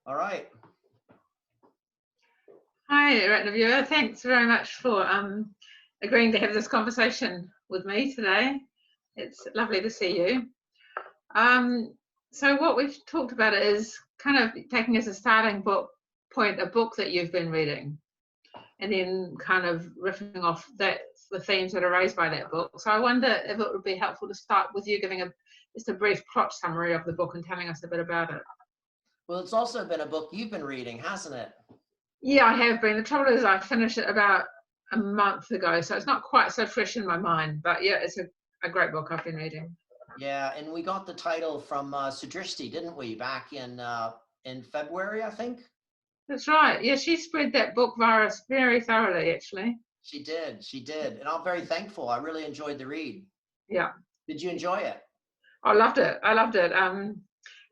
All right. Hi, Ratnavyuha. Thanks very much for agreeing to have this conversation with me today. It's lovely to see you. So what we've talked about is kind of taking as a starting point a book that you've been reading, and then kind of riffing off the themes that are raised by that book. So I wonder if it would be helpful to start with you giving just a brief plot summary of the book and telling us a bit about it. Well, it's also been a book you've been reading, hasn't it? Yeah, I have been. The trouble is I finished it about a month ago, so it's not quite so fresh in my mind. But yeah, it's a great book I've been reading. Yeah, and we got the title from Sudrishti, didn't we, back in February, I think? That's right. Yeah, she spread that book virus very thoroughly, actually. She did. And I'm very thankful. I really enjoyed the read. Yeah, Did you enjoy it? I loved it. I loved it.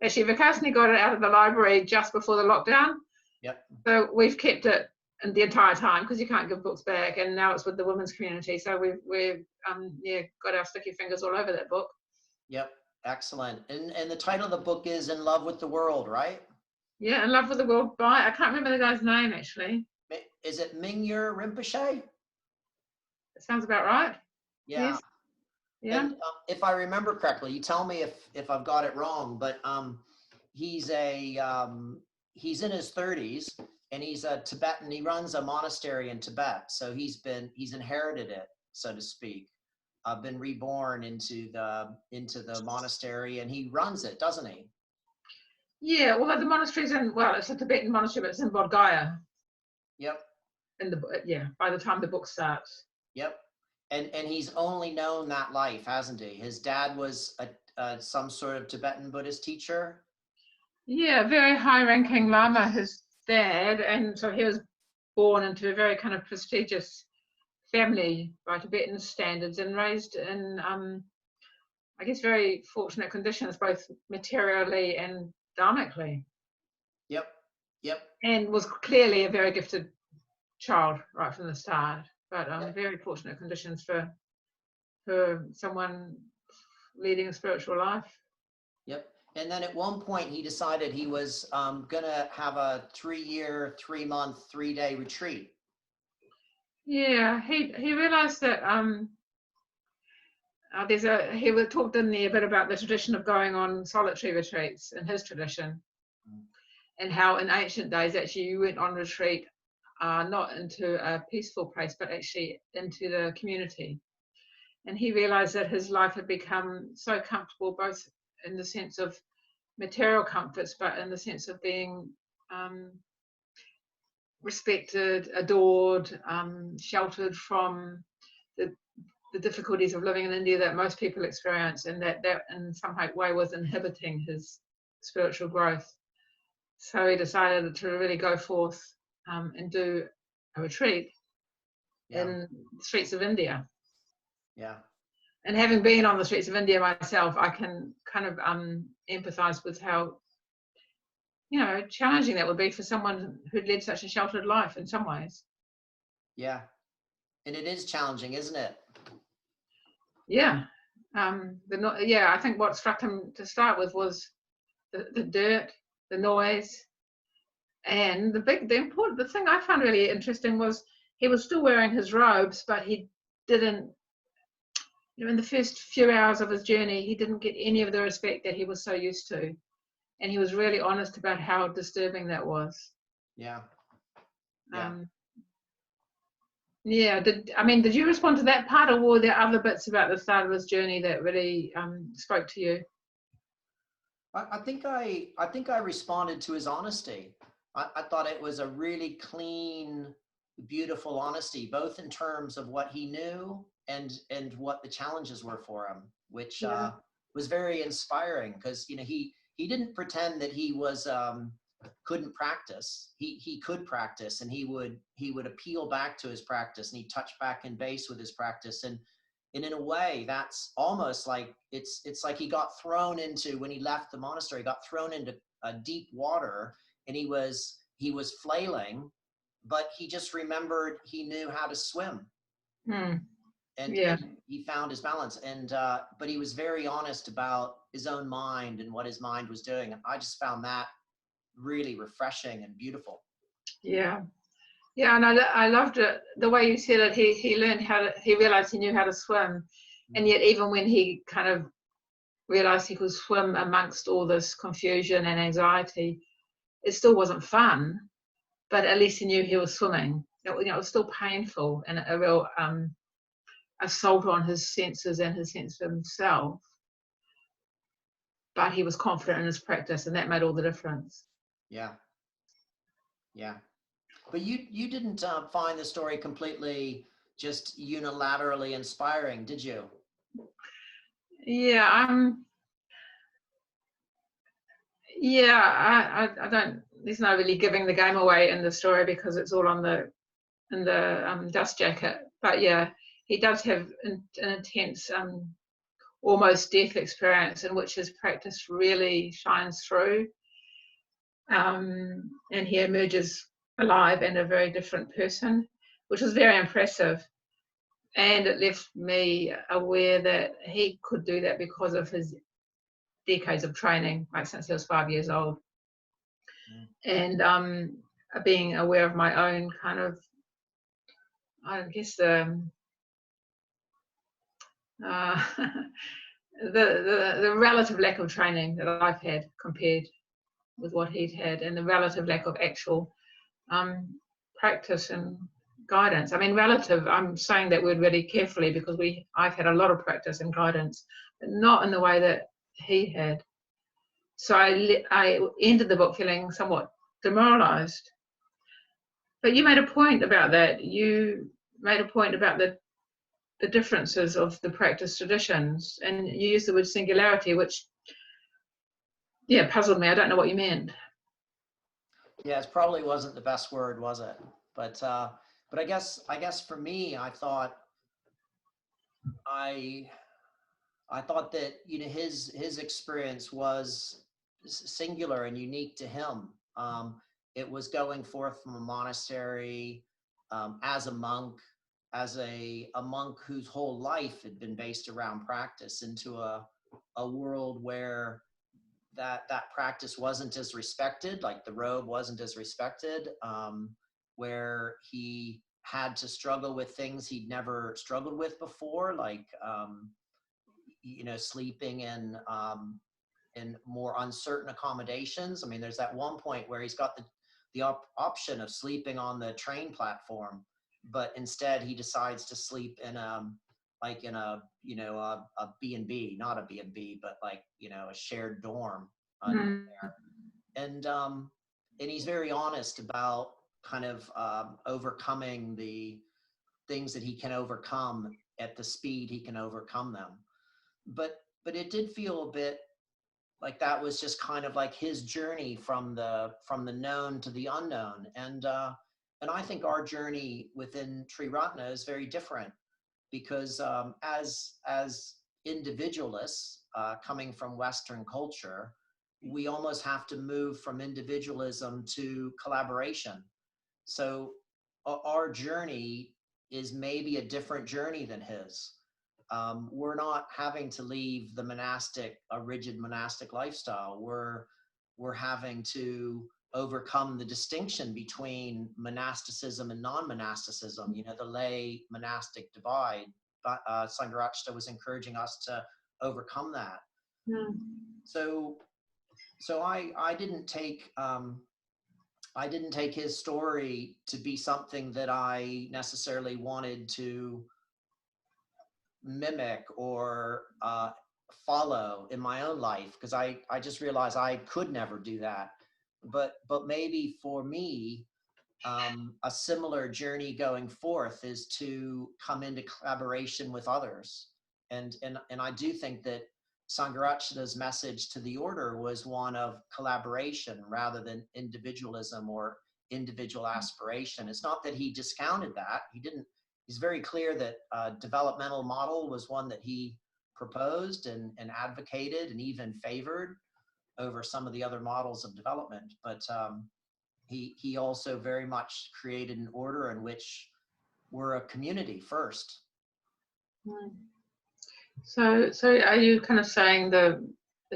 Actually, Vikas got it out of the library just before the lockdown, Yep. so we've kept it the entire time because you can't give books back. And now it's with the women's community, so we've got our sticky fingers all over that book. Yep. Excellent. And the title of the book is In Love with the World, right? Yeah, In Love with the World by, I can't remember the guy's name actually. Is it Mingyur Rinpoche? It sounds about right. Yeah. Yes. Yeah. And if I remember correctly, you tell me if I've got it wrong, but he's he's in his 30s and he's a Tibetan. He runs a monastery in Tibet, so he's inherited it, so to speak. Been reborn into the monastery, and he runs it, doesn't he? Yeah, well, the monastery's it's a Tibetan monastery, but it's in Bodhgaya. Yep. By the time the book starts. Yep. And he's only known that life, hasn't he? His dad was some sort of Tibetan Buddhist teacher. Yeah, very high-ranking Lama, his dad, and so he was born into a very kind of prestigious family by Tibetan standards and raised in, I guess, very fortunate conditions, both materially and dharmically. Yep. Yep. And was clearly a very gifted child right from the start, but Yep. very fortunate conditions for someone leading a spiritual life. Yep. And then at one point he decided he was going to have a 3-year, 3-month, 3-day retreat. Yeah, he realized that he talked in there a bit about the tradition of going on solitary retreats in his tradition, and how in ancient days actually you went on retreat not into a peaceful place but actually into the community. And he realized that his life had become so comfortable, both in the sense of material comforts but in the sense of being respected, adored, sheltered from the difficulties of living in India that most people experience, and that in some way was inhibiting his spiritual growth. So he decided to really go forth and do a retreat in the streets of India. Yeah. And having been on the streets of India myself, I can kind of empathize with how, challenging that would be for someone who'd led such a sheltered life in some ways. Yeah. And it is challenging, isn't it? Yeah. I think what struck him to start with was the dirt, the noise, and the thing I found really interesting was he was still wearing his robes, but he didn't, in the first few hours of his journey, he didn't get any of the respect that he was so used to. And he was really honest about how disturbing that was. Yeah. Yeah. Did you respond to that part, or were there other bits about the start of his journey that really spoke to you? I think I responded to his honesty. I thought it was a really clean, beautiful honesty, both in terms of what he knew and what the challenges were for him, which was very inspiring, because he didn't pretend that he was couldn't practice. He could practice, and he would appeal back to his practice, and he touched back in base with his practice, and in a way that's almost like it's like he got thrown into, when he left the monastery, got thrown into deep water, and he was flailing, but he just remembered he knew how to swim. And he found his balance, and but he was very honest about his own mind and what his mind was doing. And I just found that really refreshing and beautiful. Yeah. Yeah, and I loved it, the way you said it. He learned he realized he knew how to swim. And yet even when he kind of realized he could swim amongst all this confusion and anxiety, it still wasn't fun, but at least he knew he was swimming. It was still painful and a real assault on his senses and his sense of himself. But he was confident in his practice, and that made all the difference. Yeah. Yeah. But you didn't find the story completely just unilaterally inspiring, did you? Yeah, I don't. There's no really giving the game away in the story because it's all in the dust jacket. But yeah, he does have an intense, almost death experience in which his practice really shines through, and he emerges alive and a very different person, which was very impressive. And it left me aware that he could do that because of his decades of training, like since he was 5 years old. And being aware of my own kind of, I guess, the relative lack of training that I've had compared with what he'd had, and the relative lack of actual practice and guidance. I mean, relative, I'm saying that word really carefully because I've had a lot of practice and guidance, but not in the way that he had. So I ended the book feeling somewhat demoralized. But you made a point about that. You made a point about the differences of the practice traditions, and you used the word singularity, which, yeah, puzzled me. I don't know what you meant. Yeah, it probably wasn't the best word, was it? But I guess for me, I thought that his experience was singular and unique to him. It was going forth from a monastery as a monk, as a monk whose whole life had been based around practice, into a world where that practice wasn't as respected, like the robe wasn't as respected, where he had to struggle with things he'd never struggled with before, like sleeping in more uncertain accommodations. I mean, there's that one point where he's got the option of sleeping on the train platform, but instead he decides to sleep in a B&B, not a B&B, but like, a shared dorm under there. And he's very honest about kind of overcoming the things that he can overcome at the speed he can overcome them. But it did feel a bit like that was just kind of like his journey from the known to the unknown. And I think our journey within Triratna is very different, because as individualists coming from Western culture, we almost have to move from individualism to collaboration. So our journey is maybe a different journey than his. We're not having to leave a rigid monastic lifestyle. We're having to overcome the distinction between monasticism and non-monasticism, the lay monastic divide. But Sangharakshita was encouraging us to overcome that. So I didn't take his story to be something that I necessarily wanted to mimic or follow in my own life, because I just realized I could never do that. But maybe for me, a similar journey going forth is to come into collaboration with others. And I do think that Sangharakshita's message to the order was one of collaboration rather than individualism or individual aspiration. It's not that he discounted that. He's very clear that developmental model was one that he proposed and advocated and even favored over some of the other models of development. But he also very much created an order in which we're a community first. So are you kind of saying the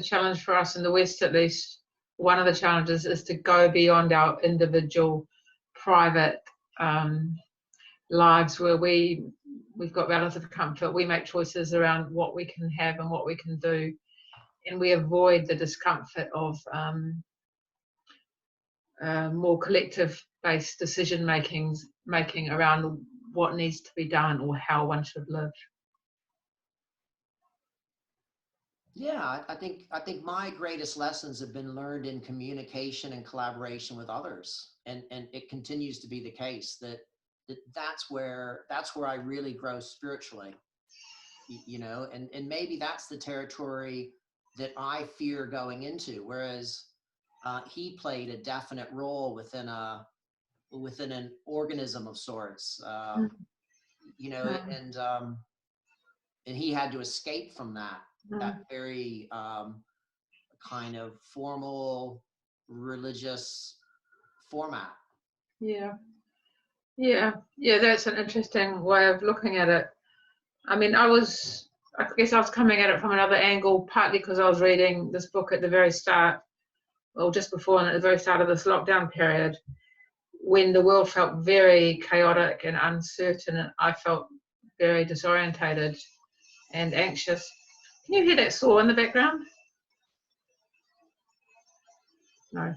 challenge for us in the West, at least, one of the challenges is to go beyond our individual, private lives where we've got relative comfort. We make choices around what we can have and what we can do, and we avoid the discomfort of more collective-based decision making around what needs to be done or how one should live. Yeah, I think my greatest lessons have been learned in communication and collaboration with others, and it continues to be the case that's where I really grow spiritually, you know, and maybe that's the territory that I fear going into, whereas he played a definite role within an organism of sorts, you know, and he had to escape from that very kind of formal religious format. Yeah, that's an interesting way of looking at it. I mean, I guess I was coming at it from another angle, partly because I was reading this book at the very start, well, just before and at the very start of this lockdown period, when the world felt very chaotic and uncertain, and I felt very disorientated and anxious. Can you hear that saw in the background? No.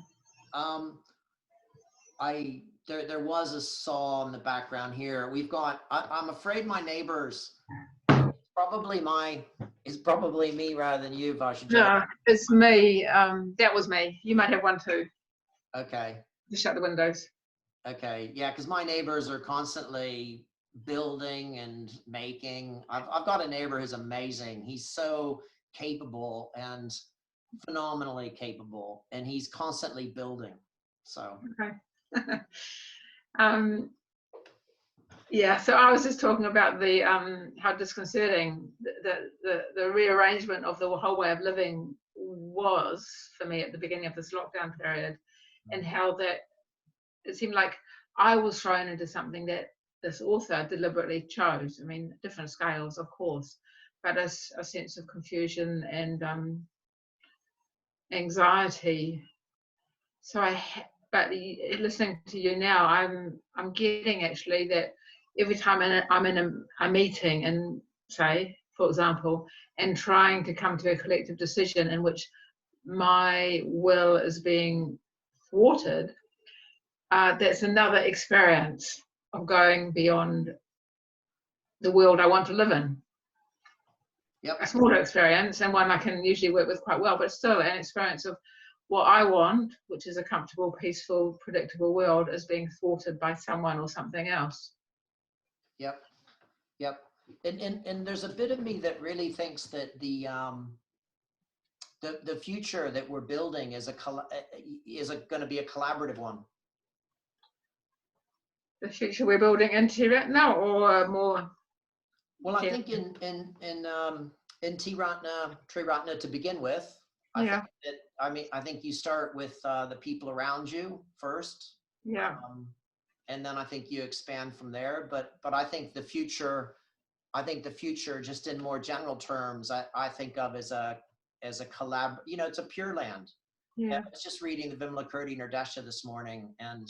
There was a saw in the background here. We've got, I'm afraid my neighbors, it's probably me rather than you, Vajrajyoti. No, it's me. That was me. You might have one too. Okay. Just shut the windows. Okay, yeah, because my neighbors are constantly building and making. I've got a neighbor who's amazing. He's so capable and phenomenally capable, and he's constantly building. So. Okay. Yeah, so I was just talking about the how disconcerting the rearrangement of the whole way of living was for me at the beginning of this lockdown period, and how that it seemed like I was thrown into something that this author deliberately chose. I mean, different scales, of course, but a sense of confusion and anxiety. So but listening to you now, I'm getting actually that every time I'm in a meeting, and say, for example, and trying to come to a collective decision in which my will is being thwarted, that's another experience of going beyond the world I want to live in. Yep. A smaller experience, and one I can usually work with quite well, but still an experience of what I want, which is a comfortable, peaceful, predictable world, is being thwarted by someone or something else. Yep. And there's a bit of me that really thinks that the future that we're building is going to be a collaborative one. The future we're building in Tibet now, or more? Well, I think in Triratna to begin with. I think you start with the people around you first. Yeah. And then I think you expand from there. But I think the future, just in more general terms, I think of as a collab. You know, it's a pure land. Yeah. I was just reading the Vimalakirti Nirdesha this morning, and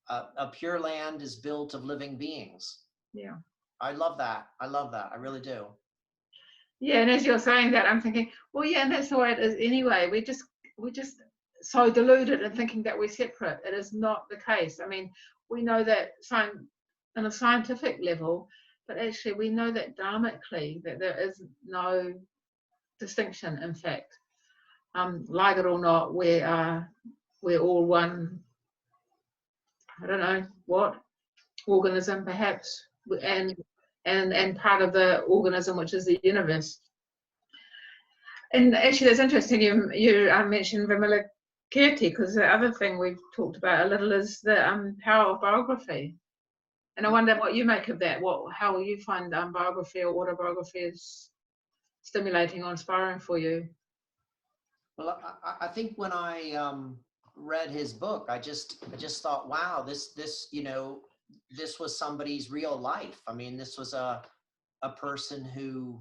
a pure land is built of living beings. Yeah. I love that. I really do. Yeah, and as you're saying that, I'm thinking, well, yeah, and that's the way it is anyway. We're just so deluded in thinking that we're separate. It is not the case. I mean, we know that on a scientific level, but actually we know that dharmically that there is no distinction. In fact, like it or not, we're all one. I don't know what organism, perhaps, and part of the organism, which is the universe. And actually, that's interesting. You mentioned Vimalakirti, because the other thing we've talked about a little is the power of biography. And I wonder what you make of that. How you find biography or autobiography is stimulating or inspiring for you? Well, I think when I read his book, I just thought, wow, this was somebody's real life. I mean, this was a person who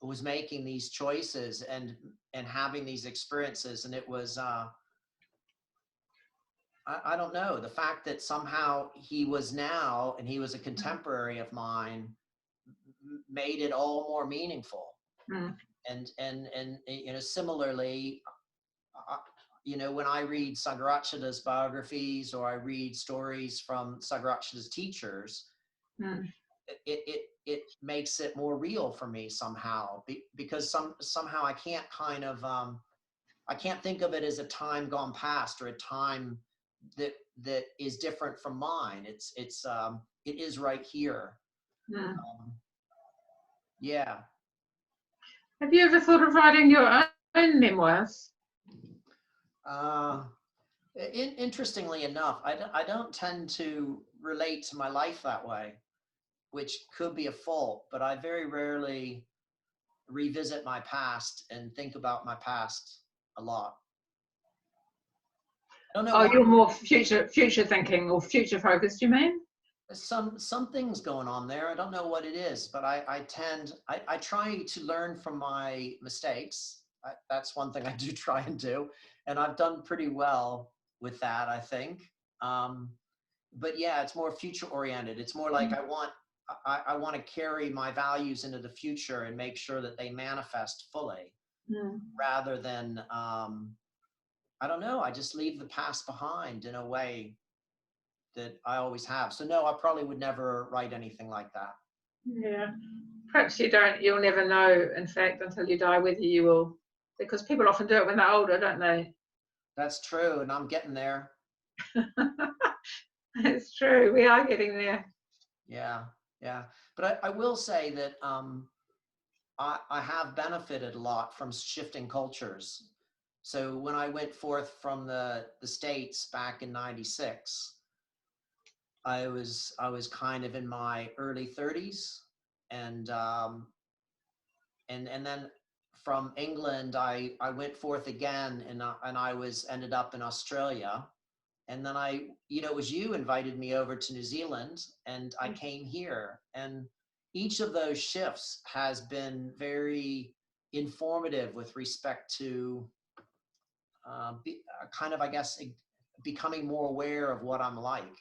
was making these choices and having these experiences. And it was, I don't know, the fact that somehow he was now, and he was a contemporary of mine, made it all more meaningful. Mm. And you know, similarly, you know, when I read Sangharakshita's biographies, or I read stories from Sangharakshita's teachers, it makes it more real for me somehow, because somehow I can't kind of I can't think of it as a time gone past, or a time that is different from mine. It is right here. Yeah. Have you ever thought of writing your own memoirs? Interestingly enough, I don't tend to relate to my life that way, which could be a fault, but I very rarely revisit my past and think about my past a lot. I don't know. Oh, you're more future thinking, or future focused, you mean? Some things going on there. I don't know what it is, but I try to learn from my mistakes. That's one thing I do try and do, and I've done pretty well with that, I think. But yeah, it's more future oriented. It's more like I want to carry my values into the future and make sure that they manifest fully, rather than I don't know, I just leave the past behind in a way that I always have. So no, I probably would never write anything like that. Yeah, perhaps you'll never know, in fact, until you die, whether you will, because people often do it when they're older, don't they? That's true, and I'm getting there. It's true, we are getting there. Yeah. But I will say that I have benefited a lot from shifting cultures. So when I went forth from the States back in '96, I was kind of in my early 30s, and then from England I went forth again, and I ended up in Australia, and then it was you invited me over to New Zealand, and I came here, and each of those shifts has been very informative with respect to kind of, I guess, becoming more aware of what I'm like.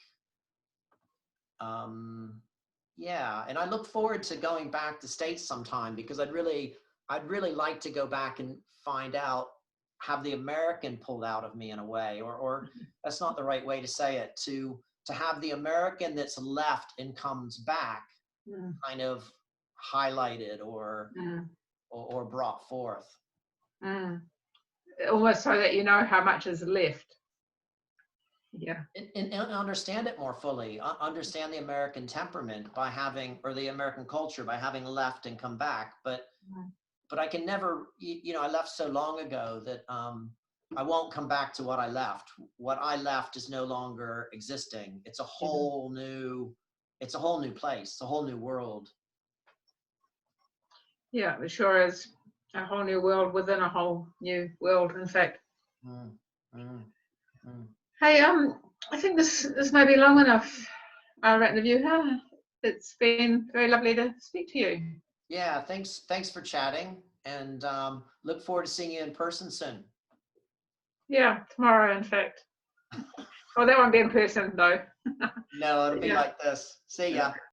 Yeah, and I look forward to going back to States sometime, because I'd really like to go back and find out, have the American pulled out of me in a way, or that's not the right way to say it, to have the American that's left and comes back kind of highlighted or brought forth. Almost so that you know how much is left. Yeah. And understand it more fully, understand the American temperament by having, or the American culture by having left and come back. But I can never, I left so long ago that I won't come back to what I left. What I left is no longer existing. It's a whole new place, a whole new world. Yeah, it sure is a whole new world within a whole new world, in fact. Hey, I think this may be long enough, Ratnavyuha. It's been very lovely to speak to you. Yeah, thanks for chatting, and look forward to seeing you in person soon. Yeah, tomorrow, in fact. Well, that won't be in person, though. No, it'll be like this. See ya.